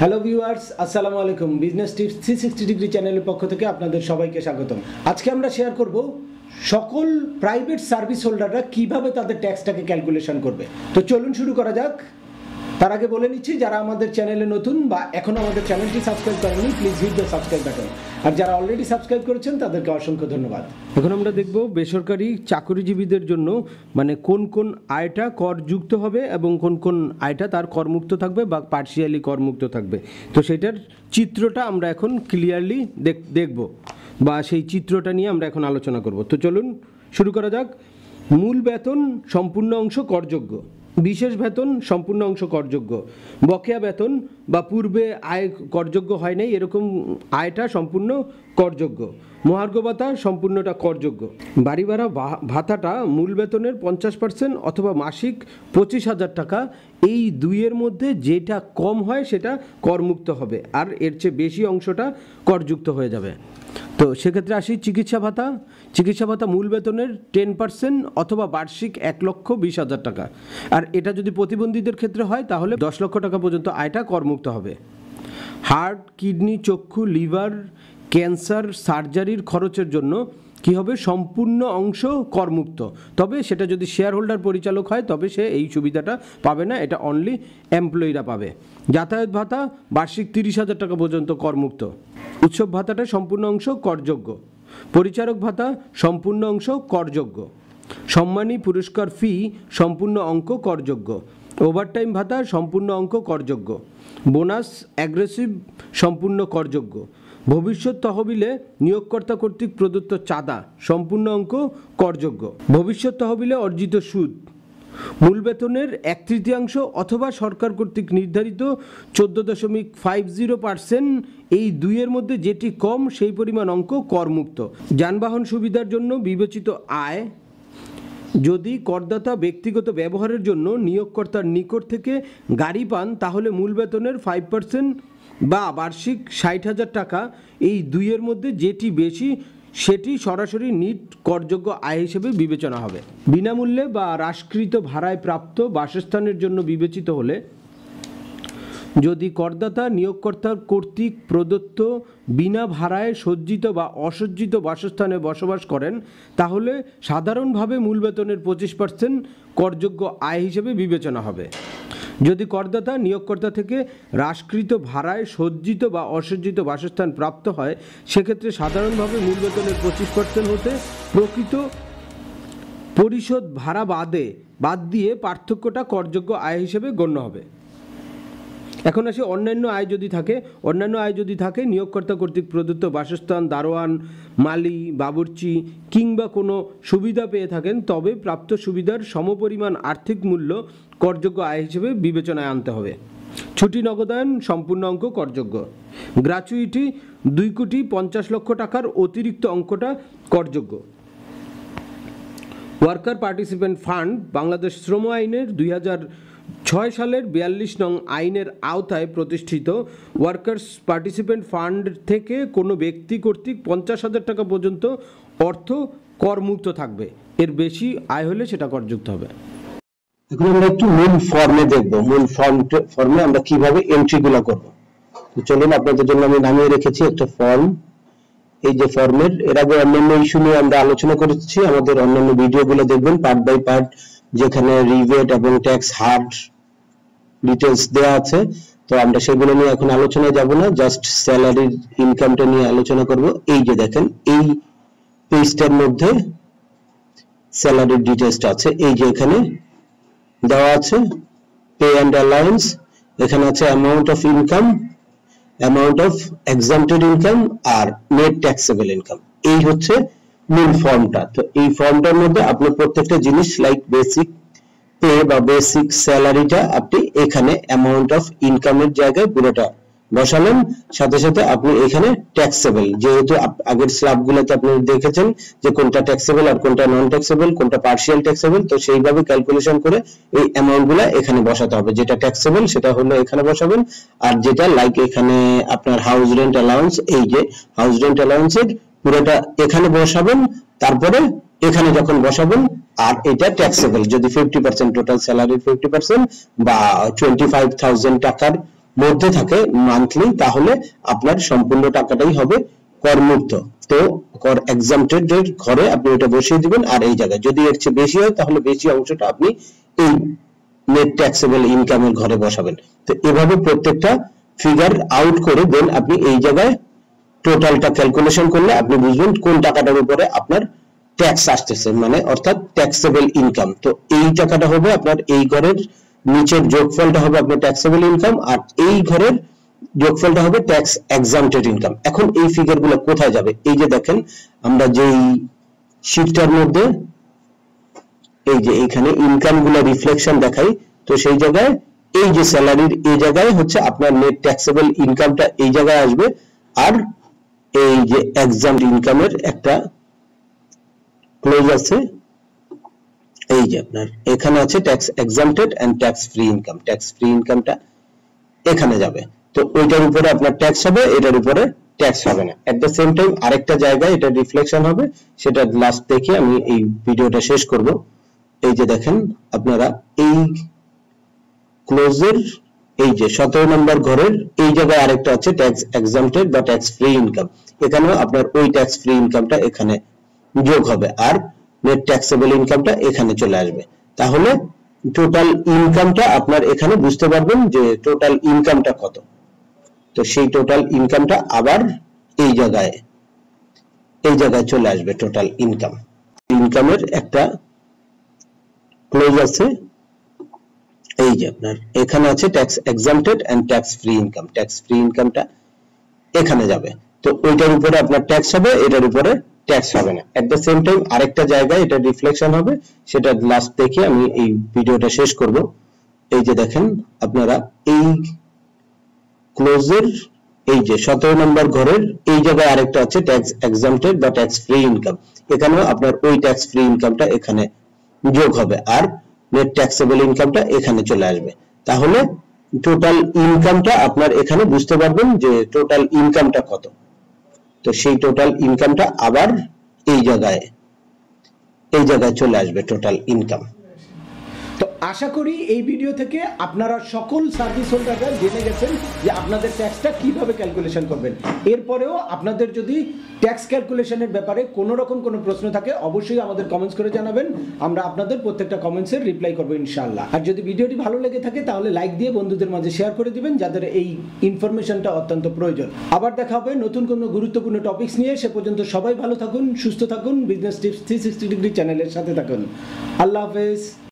Hello viewers, আসসালামু আলাইকুম। Business tips 360 degree চ্যানেলের পক্ষ থেকে আপনাদের সবাইকে স্বাগতম। আজকে আমরা শেয়ার করব সকল প্রাইভেট সার্ভিস হোল্ডাররা কিভাবে তাদের ট্যাক্সটাকে ক্যালকুলেশন করবে। তো চলুন শুরু করা যাক। তার আগে বলে নিচ্ছি, যারা আমাদের চ্যানেলে নতুন বা এখনও আমাদের চ্যানেলটি সাবস্ক্রাইব করেননি, please hit the subscribe button. আর যারা অলরেডি সাবস্ক্রাইব করেছেন তাদেরকে অসংখ্য ধন্যবাদ। এখন আমরা দেখব বেসরকারি চাকরিজীবীদের জন্য মানে কোন কোন আয়টা করযুক্ত হবে এবং কোন কোন আয়টা তার করমুক্ত থাকবে বা পার্শিয়ালি করমুক্ত থাকবে। তো সেটার চিত্রটা আমরা এখন ক্লিয়ারলি দেখব বা সেই চিত্রটা নিয়ে আমরা এখন আলোচনা করব। তো চলুন শুরু করা যাক। মূল বেতন সম্পূর্ণ অংশ করযোগ্য, বিশেষ বেতন সম্পূর্ণ অংশ করযোগ্য, বকেয়া বেতন বা পূর্বে আয় করযোগ্য হয় নাই এরকম আয়টা সম্পূর্ণ করযোগ্য, মহার্ঘ ভাতা সম্পূর্ণটা করযোগ্য। বাড়ি ভাড়া ভাতাটা মূল বেতনের 50% অথবা মাসিক 25,000 টাকা, এই দুইয়ের মধ্যে যেটা কম হয় সেটা করমুক্ত হবে, আর এর চেয়ে বেশি অংশটা করযুক্ত হয়ে যাবে। তো সেক্ষেত্রে আসি চিকিৎসা ভাতা। চিকিৎসা ভাতা মূল বেতনের 10% অথবা বার্ষিক 1,20,000 টাকা, আর এটা যদি প্রতিবন্ধীদের ক্ষেত্রে হয় তাহলে 10 লক্ষ টাকা পর্যন্ত আয়টা করমুক্ত হবে। হার্ট, কিডনি, চক্ষু, লিভার, ক্যান্সার সার্জারির খরচের জন্য কি হবে, সম্পূর্ণ অংশ করমুক্ত। তবে সেটা যদি শেয়ার হোল্ডার পরিচালক হয় তবে সে এই সুবিধাটা পাবে না, এটা অনলি এমপ্লয়িরা পাবে। যাতায়াত ভাতা বার্ষিক 30,000 টাকা পর্যন্ত করমুক্ত। উৎসব ভাতাটা সম্পূর্ণ অংশ করযোগ্য। পরিচারক ভাতা সম্পূর্ণ অংশ করযোগ্য। সম্মানী পুরস্কার ফি সম্পূর্ণ অঙ্ক করযোগ্য। ওভারটাইম ভাতা সম্পূর্ণ অঙ্ক করযোগ্য। বোনাস অ্যাগ্রেসিভ সম্পূর্ণ করযোগ্য। ভবিষ্যৎ তহবিলে নিয়োগকর্তা কর্তৃক প্রদত্ত চাঁদা সম্পূর্ণ অঙ্ক করযোগ্য। ভবিষ্যৎ তহবিলে অর্জিত সুদ মূল বেতনের 1/3 অথবা সরকার কর্তৃক নির্ধারিত 14.50%, এই দুইয়ের মধ্যে যেটি কম সেই পরিমাণ অঙ্ক করমুক্ত। যানবাহন সুবিধার জন্য বিবেচিত আয় যদি করদাতা ব্যক্তিগত ব্যবহারের জন্য নিয়োগকর্তার নিকট থেকে গাড়ি পান তাহলে মূল বেতনের 5% বা বার্ষিক 60,000 টাকা, এই দুইয়ের মধ্যে যেটি বেশি সেটি সরাসরি নিট করযোগ্য আয় হিসেবে বিবেচনা হবে। বিনামূল্যে বা হ্রাসকৃত ভাড়ায় প্রাপ্ত বাসস্থানের জন্য বিবেচিত হলে যদি করদাতা নিয়োগকর্তার কর্তৃক প্রদত্ত বিনা ভাড়ায় সজ্জিত বা অসজ্জিত বাসস্থানে বসবাস করেন তাহলে সাধারণভাবে মূল বেতনের 25% করযোগ্য আয় হিসেবে বিবেচনা হবে। যদি করদাতা নিয়োগকর্তা থেকে হ্রাসকৃত ভাড়ায় সজ্জিত বা অসজ্জিত বাসস্থান প্রাপ্ত হয় সেক্ষেত্রে সাধারণভাবে মূল বেতনের 25% হতে প্রকৃত পরিশোধ ভাড়া বাদ দিয়ে পার্থক্যটা করযোগ্য আয় হিসেবে গণ্য হবে। এখন আসি অন্যান্য আয় যদি থাকে। অন্যান্য আয় যদি থাকে নিয়োগকর্তা কর্তৃক প্রদত্ত বাসস্থান, দারোয়ান, মালি, বাবুর্চি কিংবা কোনো সুবিধা পেয়ে থাকেন তবে প্রাপ্ত সুবিধার সমপরিমাণ আর্থিক মূল্য করযোগ্য আয় হিসেবে বিবেচনায় আনতে হবে। ছুটি নগদায়ন সম্পূর্ণ অঙ্ক করযোগ্য। গ্র্যাচুইটি 2,50,00,000 টাকার অতিরিক্ত অঙ্কটা করযোগ্য। ওয়ার্কার পার্টিসিপেন্ট ফান্ড বাংলাদেশ শ্রম আইনের 2006 সালের 42 নং আইনের আওতায় প্রতিষ্ঠিত ওয়ার্কার্স পার্টিসিপেন্ট ফান্ড থেকে কোনো ব্যক্তি কর্তৃক 50,000 টাকা পর্যন্ত অর্থ করমুক্ত থাকবে, এর বেশি আয় হলে সেটা করযুক্ত হবে। এখন আমরা একটু মূল ফর্মে দেখব, মূল ফর্মে আমরা কিভাবে এন্ট্রিগুলো করব। তো চলুন, আপনাদের জন্য আমি নামিয়ে রেখেছি একটা ফর্ম। এই যে ফর্মের এর আগে অন্যান্য ইস্যু নিয়ে আমরা আলোচনা করেছি, আমাদের অন্যান্য ভিডিওগুলো দেখবেন পার্ট বাই পার্ট, যেখানে রিবেট এবং ট্যাক্স হার ডিটেইলস দেওয়া আছে। তো আমরা সেগুলো নিয়ে এখন আলোচনায় যাব না, জাস্ট স্যালারির ইনকামটা নিয়ে আলোচনা করব। এই যে দেখেন এই পেজটার মধ্যে স্যালারির ডিটেইলসটা আছে, এই যে এখানে দেওয়া আছে পে এন্ড অ্যালাউন্স, এখানে আছে amount of income, amount of exempted income আর নেট ট্যাক্সেবল ইনকাম। এই হচ্ছে মূল ফর্মটা। তো এই ফর্মটার মধ্যে আপনি প্রত্যেকটা জিনিস লাইক বেসিক পে বা বেসিক স্যালারিটা আপনি এখানে অ্যামাউন্ট অফ ইনকামের জায়গায় পুরোটা বসালেন, সাথে সাথে আপনি এখানে ট্যাক্সেবল, যেহেতু আগের স্ল্যাবগুলোতে আপনি দেখেছেন যে কোনটা ট্যাক্সেবল আর কোনটা নন ট্যাক্সেবল, কোনটা পার্শিয়াল ট্যাক্সেবল, তো সেইভাবে ক্যালকুলেশন করে এই অ্যামাউন্টগুলো এখানে বসাতে হবে। যেটা ট্যাক্সেবল সেটা হলো এখানে বসাবেন, আর যেটা লাইক এখানে আপনার হাউস রেন্ট অ্যালাউন্স, এই যে হাউস রেন্ট অ্যালাউন্সের পুরোটা এখানে বসাবেন, তারপরে এখানে যখন বসাবেন আর এটা ট্যাক্সেবল যদি 50% টোটাল স্যালারির 50% বা 25,000 টাকার মধ্যে থাকে মান্থলি, তাহলে আপনার সম্পূর্ণ টাকাটাই হবে করমুক্ত। তো কর এক্সাম্পটেড এর ঘরে আপনি এটা বসিয়ে দিবেন, আর এই জায়গায় যদি এর চেয়ে বেশি হয় তাহলে বেশি অংশটা আপনি এই নেট ট্যাক্সেবল ইনকামের ঘরে বসাবেন। তো এভাবে প্রত্যেকটা ফিগার আউট করে দেন আপনি এই জায়গায় টোটালটা ক্যালকুলেশন করলে আপনি বুঝবেন কোন টাকাটার উপরে আপনার ট্যাক্স আসতেছে, মানে অর্থাৎ ট্যাক্সেবল ইনকাম। তো এই টাকাটা হবে আপনার এই ঘরের নিচের যোগফলটা হবে আপনার ট্যাক্সেবল ইনকাম, আর এই ঘরের যোগফলটা হবে ট্যাক্স এক্সাম্পটেড ইনকাম। এখন এই ফিগারগুলো কোথায় যাবে? এই যে দেখেন আমরা যেই শীটটার মধ্যে এই যে এইখানে ইনকাম গুলো রিফ্লেকশন দেখাই, তো সেই জায়গায় এই যে স্যালারির এই জায়গায় হচ্ছে আপনার নেট ট্যাক্সেবল ইনকামটা এই জায়গায় আসবে, আর এই যে এক্সাম্পট ইনকামের একটা ক্লোজ আছে, এই যে আপনার এখানে আছে tax exempted and tax free income. Tax free ইনকামটা এখানে যাবে, তো ওইটার উপরে আপনার ট্যাক্স হবে, এটার উপরে ট্যাক্স হবে না। এট দ্য সেম টাইম আরেকটা জায়গায় এটা রিফ্লেকশন হবে, সেটা লাস্ট দেখে আমি এই ভিডিওটা শেষ করব। এই যে দেখেন আপনারা এই ক্লোজের এই যে 17 নম্বর ঘরের এই জায়গায় আরেকটা আছে ট্যাক্স এক্সাম্পটেড বা ট্যাক্স ফ্রি ইনকাম, এখানেও আপনার ওই ট্যাক্স ফ্রি ইনকামটা এখানে যোগ হবে, আর নেট ট্যাক্সেবল ইনকামটা এখানে চলে আসবে। তাহলে টোটাল ইনকামটা আপনার এখানে বুঝতে পারবেন যে টোটাল ইনকামটা কত। তো সেই টোটাল ইনকামটা আবার এই জায়গায় চলে আসবে টোটাল ইনকাম। ইনকামের একটা ক্লোজ আছে, এই যে আপনার এখানে আছে tax exempted and tax free income. Tax free ইনকামটা এখানে যাবে, তো ওইটার উপরে আপনার ট্যাক্স হবে, এটার উপরে ট্যাক্স হবে না। এট দ্য সেম টাইম আরেকটা জায়গায় এটা রিফ্লেকশন হবে, সেটা লাস্ট দেখে আমি এই ভিডিওটা শেষ করব। এই যে দেখেন আপনারা এই ক্লোজের এই যে 17 নম্বর ঘরের এই জায়গায় আরেকটা আছে ট্যাক্স এক্সাম্পটেড বা ট্যাক্স ফ্রি ইনকাম, এখানেও আপনার ওই ট্যাক্স ফ্রি ইনকামটা এখানে যোগ হবে, আর নেট ট্যাক্সেবল ইনকামটা এখানে চলে আসবে। তাহলে টোটাল ইনকামটা আপনার এখানে বুঝতে পারবেন যে টোটাল ইনকামটা কত। তো সেই টোটাল ইনকামটা আবার এই জায়গায় চলে আসবে টোটাল ইনকাম। তো আশা করি এই ভিডিও থেকে আপনারা সকল সার্ভিস হোল্ডাররা জেনে গেছেন যে আপনাদের ট্যাক্সটা কিভাবে ক্যালকুলেশন করবেন। এরপরেও আপনাদের যদি ট্যাক্স ক্যালকুলেশনের ব্যাপারে কোনো রকম কোনো প্রশ্ন থাকে অবশ্যই আমাদের কমেন্টস করে জানাবেন, আমরা আপনাদের প্রত্যেকটা কমেন্টসের রিপ্লাই করবো ইনশাআল্লাহ। আর যদি ভিডিওটি ভালো লেগে থাকে তাহলে লাইক দিয়ে বন্ধুদের মাঝে শেয়ার করে দিবেন যাদের এই ইনফরমেশনটা অত্যন্ত প্রয়োজন। আবার দেখা হবে নতুন কোনো গুরুত্বপূর্ণ টপিকস নিয়ে, সে পর্যন্ত সবাই ভালো থাকুন, সুস্থ থাকুন, বিজনেস টিপস 360 ডিগ্রি চ্যানেলের সাথে থাকুন। আল্লাহ হাফেজ।